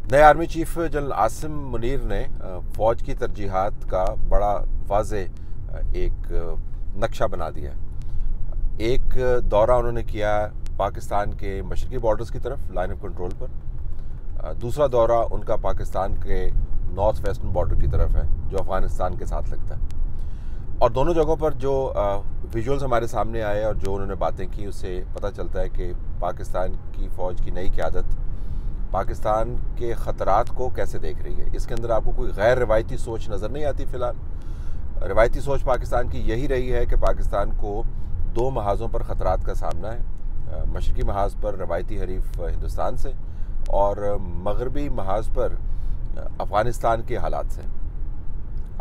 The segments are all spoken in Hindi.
नए army chief general Asim Munir ने फ़ौज की तरजीहात का बड़ा वाज़ेह एक नक्शा बना दिया। एक दौरा उन्होंने किया पाकिस्तान के मशरक़ी बॉर्डर्स की तरफ लाइन ऑफ कंट्रोल पर। दूसरा दौरा उनका पाकिस्तान के नॉर्थ वेस्टर्न बॉर्डर की तरफ है जो अफ़गानिस्तान के साथ लगता है। और दोनों जगहों पर जो विजुअल्स हमारे सामने आए और जो उन्होंने बातें की, उससे पता चलता है कि पाकिस्तान की फ़ौज की नई क़यादत पाकिस्तान के ख़तरात को कैसे देख रही है। इसके अंदर आपको कोई गैर रिवायती सोच नज़र नहीं आती। फ़िलहाल रिवायती सोच पाकिस्तान की यही रही है कि पाकिस्तान को दो महाज़ों पर ख़तरात का सामना है। मशरक़ी महाज़ पर रवायती हरीफ हिंदुस्तान से और मगरबी महाज़ पर अफ़गानिस्तान के हालात से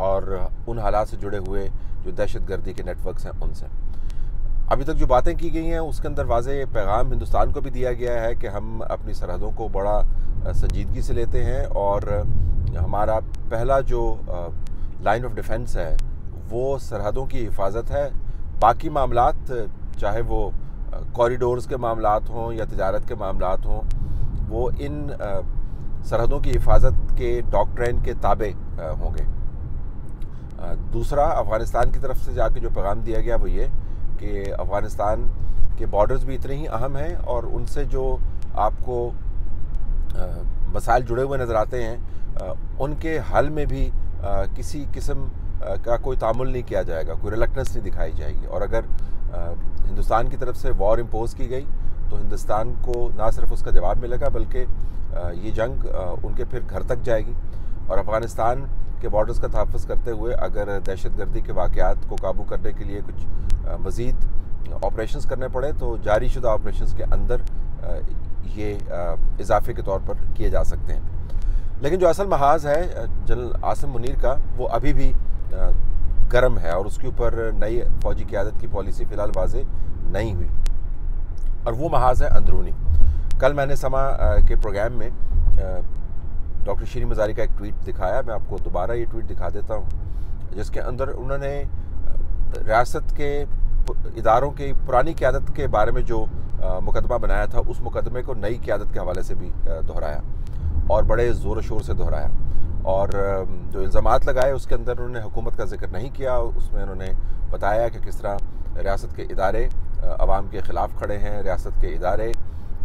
और उन हालात से जुड़े हुए जो दहशतगर्दी के नेटवर्क्स हैं उनसे। अभी तक जो बातें की गई हैं उसके अंदर वाज़ेह पैगाम हिंदुस्तान को भी दिया गया है कि हम अपनी सरहदों को बड़ा संजीदगी से लेते हैं और हमारा पहला जो लाइन ऑफ डिफेंस है वो सरहदों की हिफाजत है। बाकी मामलात, चाहे वो कॉरिडोर्स के मामलात हों या तिजारत के मामलात हों, वो इन सरहदों की हिफाजत के डॉक्ट्रिन के ताबे होंगे। दूसरा, अफ़गानिस्तान की तरफ से जाके जो पैगाम दिया गया वो ये कि अफ़गानिस्तान के बॉर्डर्स भी इतने ही अहम हैं और उनसे जो आपको मसाइल जुड़े हुए नज़र आते हैं उनके हल में भी किसी किस्म का कोई तामुल नहीं किया जाएगा, कोई रिलक्टेंस नहीं दिखाई जाएगी। और अगर हिंदुस्तान की तरफ से वॉर इम्पोज़ की गई तो हिंदुस्तान को ना सिर्फ उसका जवाब मिलेगा बल्कि ये जंग उनके फिर घर तक जाएगी। और अफ़गानिस्तान के बॉर्डर्स का तहफ़्फ़ुज़ करते हुए अगर दहशतगर्दी के वाक़यात को काबू करने के लिए कुछ मज़ीद ऑपरेशंस करने पड़े तो जारी शुदा ऑपरेशंस के अंदर ये इजाफे के तौर पर किए जा सकते हैं। लेकिन जो असल महाज है जनरल आसिम मुनीर का वो अभी भी गर्म है और उसके ऊपर नई फ़ौजी क़यादत की पॉलिसी फ़िलहाल वाज़ेह नहीं हुई और वो महाज है अंदरूनी। कल मैंने समा के प्रोग्राम में डॉक्टर शीरी मज़ारी का एक ट्वीट दिखाया। मैं आपको दोबारा ये ट्वीट दिखा देता हूँ जिसके अंदर उन्होंने रियासत के इदारों की पुरानी क़यादत के बारे में जो मुकदमा बनाया था उस मुकदमे को नई क़यादत के हवाले से भी दोहराया और बड़े ज़ोर शोर से दोहराया। और जो इल्ज़ामात लगाए उसके अंदर उन्होंने हुकूमत का जिक्र नहीं किया। उसमें उन्होंने बताया कि किस तरह रियासत के इदारे अवाम के ख़िलाफ़ खड़े हैं, रियासत के इदारे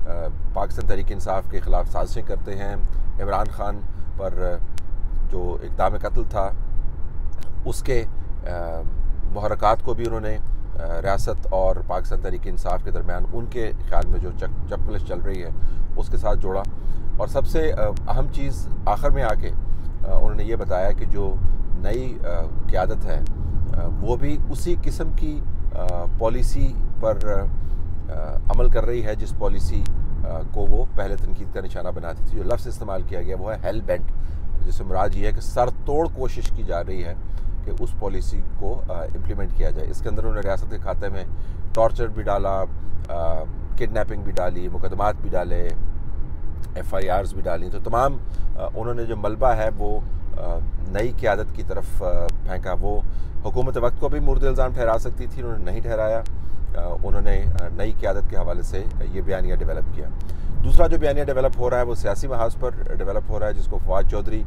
पाकिस्तान तहरीक इंसाफ के ख़िलाफ़ साजिशें करते हैं। इमरान खान पर जो इक़दाम कत्ल था उसके मुहर्रकात को भी उन्होंने रियासत और पाकिस्तान तहरीक इंसाफ के दरमियान उनके ख़्याल में जो चपकलिश चल रही है उसके साथ जोड़ा। और सबसे अहम चीज़ आखिर में आके उन्होंने ये बताया कि जो नई क़यादत है वो भी उसी किस्म की पॉलिसी पर अमल कर रही है जिस पॉलिसी को वो पहले तनकीद का निशाना बनाती थी। जो लफ्ज़ इस्तेमाल किया गया वो है हेल बेंट, जिससे मुराद ये है कि सर तोड़ कोशिश की जा रही है कि उस पॉलिसी को इम्प्लीमेंट किया जाए। इसके अंदर उन्होंने रियासत के खाते में टॉर्चर भी डाला, किडनैपिंग भी डाली, मुकदमात भी डाले, FIRs भी डाली। तो तमाम उन्होंने जो मलबा है वो नई क़यादत की तरफ फेंका। वो हुकूमत वक्त को भी मुर्द इल्ज़ाम ठहरा सकती थी, उन्होंने नहीं ठहराया। उन्होंने नई क़यादत के हवाले से ये बयानिया डेवलप किया। दूसरा जो बयानिया डेवलप हो रहा है वो सियासी महाज पर डेवलप हो रहा है जिसको फवाद चौधरी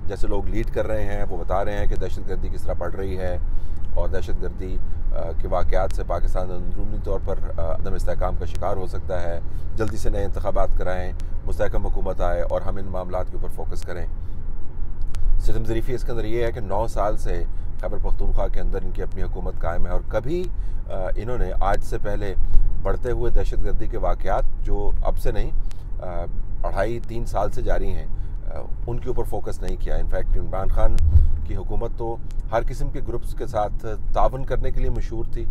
जैसे लोग लीड कर रहे हैं। वो बता रहे हैं कि दहशतगर्दी किस तरह बढ़ रही है और दहशतगर्दी के वाक़यात से पाकिस्तान अंदरूनी तौर पर अदम इस्तेहकाम का शिकार हो सकता है। जल्दी से नए इंतखाबात कराएँ, मुस्तहकम हुकूमत आए और हम इन मामलात के ऊपर फोकस करें। सिस्टम ज़रीफ़ी इसके अंदर ये है कि 9 साल से खैबर पख्तूनख्वा के अंदर इनकी अपनी हुकूमत कायम है और कभी इन्होंने आज से पहले बढ़ते हुए दहशतगर्दी के वाक़यात जो अब से नहीं 2.5-3 साल से जारी हैं उनके ऊपर फोकस नहीं किया। इनफैक्ट इमरान खान की हुकूमत तो हर किस्म के ग्रुप्स के साथ तावन करने के लिए मशहूर थी,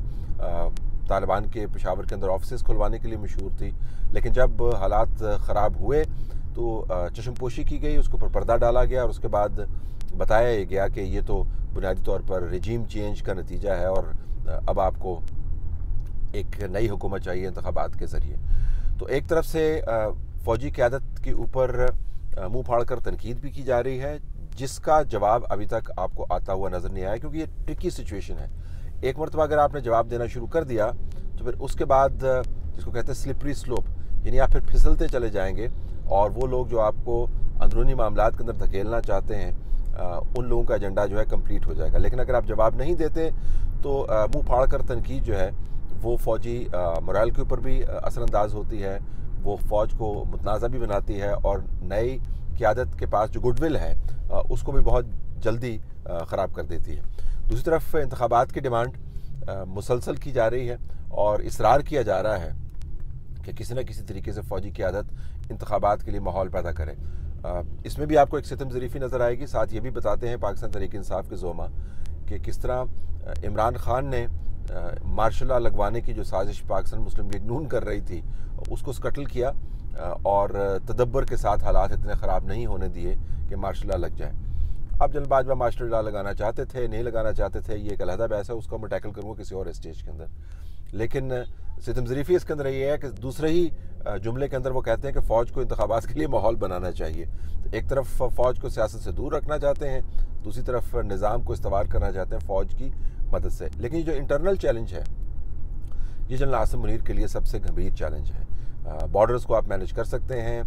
तालिबान के पेशावर के अंदर ऑफिस खुलवाने के लिए मशहूर थी। लेकिन जब हालात ख़राब हुए तो चश्मपोशी की गई, उसके ऊपर पर्दा डाला गया और उसके बाद बताया गया कि ये तो बुनियादी तौर पर रिजीम चेंज का नतीजा है और अब आपको एक नई हुकूमत चाहिए इंतखाबात के ज़रिए। तो एक तरफ से फ़ौजी क़यादत के ऊपर मुँह फाड़ कर तनकीद भी की जा रही है जिसका जवाब अभी तक आपको आता हुआ नज़र नहीं आया, क्योंकि ये ट्रिकी सिचुएशन है। एक मरतबा अगर आपने जवाब देना शुरू कर दिया तो फिर उसके बाद जिसको कहते हैं स्लिपरी स्लोप, यानी आप फिर फिसलते चले जाएंगे और वो लोग जो आपको अंदरूनी मामलात के अंदर धकेलना चाहते हैं, उन लोगों का एजेंडा जो है कंप्लीट हो जाएगा। लेकिन अगर आप जवाब नहीं देते तो मुंह फाड़ कर तनकीद जो है वो फ़ौजी मोरल के ऊपर भी असरअंदाज होती है, वो फ़ौज को मुतनाज़ा भी बनाती है और नई क़यादत के पास जो गुडविल है उसको भी बहुत जल्दी ख़राब कर देती है। दूसरी तरफ इंतखाबात की डिमांड मुसलसल की जा रही है और इसरार किया जा रहा है कि किसी न किसी तरीके से फ़ौजी क़यादत इंतखाबात के लिए माहौल पैदा करे। इसमें भी आपको एक सितम ज़रीफ़ी नज़र आएगी। साथ ये भी बताते हैं पाकिस्तान तहरीक इंसाफ के ज़ोमा कि किस तरह इमरान खान ने मार्शल लॉ लगवाने की जो साजिश पाकिस्तान मुस्लिम लीग नून कर रही थी उसको स्कटल किया और तदब्बर के साथ हालात इतने ख़राब नहीं होने दिए कि मार्शल लॉ लग जाए। अब जल्दबाज में मार्शल लॉ लगाना चाहते थे, नहीं लगाना चाहते थे, ये एक अलहदा बहस है, उसको मैं टैकल करूँगा किसी और स्टेज के अंदर। लेकिन सितम ज़रीफ़ी इसके अंदर ये है कि दूसरे ही जुमले के अंदर वो कहते हैं कि फ़ौज को इंतखाबात के लिए माहौल बनाना चाहिए। तो एक तरफ फ़ौज को सियासत से दूर रखना चाहते हैं, दूसरी तरफ निज़ाम को इस्तेमाल करना चाहते हैं फ़ौज की मदद से। लेकिन ये जो इंटरनल चैलेंज है ये जनरल आसिम मुनीर के लिए सबसे गंभीर चैलेंज है। बॉर्डर्स को आप मैनेज कर सकते हैं,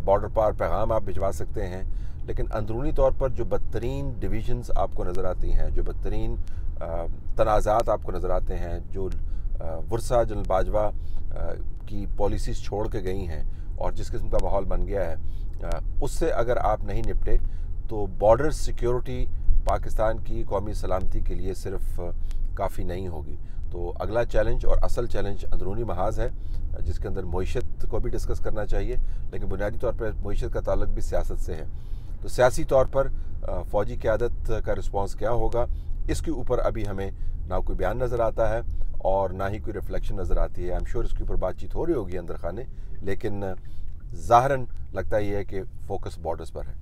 बॉर्डर पार पैगाम आप भिजवा सकते हैं, लेकिन अंदरूनी तौर पर जो बदतरीन डिवीजन्स आपको नज़र आती हैं, जो बदतरीन तनाज़ात आपको नज़र आते हैं, जो वर्सा जनरल बाजवा की पॉलिसीज़ छोड़ के गई हैं और जिस किस्म का माहौल बन गया है, उससे अगर आप नहीं निपटे तो बॉर्डर सिक्योरिटी पाकिस्तान की कौमी सलामती के लिए सिर्फ काफ़ी नहीं होगी। तो अगला चैलेंज और असल चैलेंज अंदरूनी महाज है, जिसके अंदर मईशत को भी डिस्कस करना चाहिए, लेकिन बुनियादी तौर पर मईशत का ताल्लुक भी सियासत से है। तो सियासी तौर पर फ़ौजी क़यादत का रिस्पॉन्स क्या होगा, इसके ऊपर अभी हमें ना कोई बयान नज़र आता है और ना ही कोई रिफ्लेक्शन नज़र आती है। आई एम श्योर इसके ऊपर बातचीत हो रही होगी अंदर खाने, लेकिन ज़ाहरन लगता ही है कि फोकस बॉर्डर्स पर है।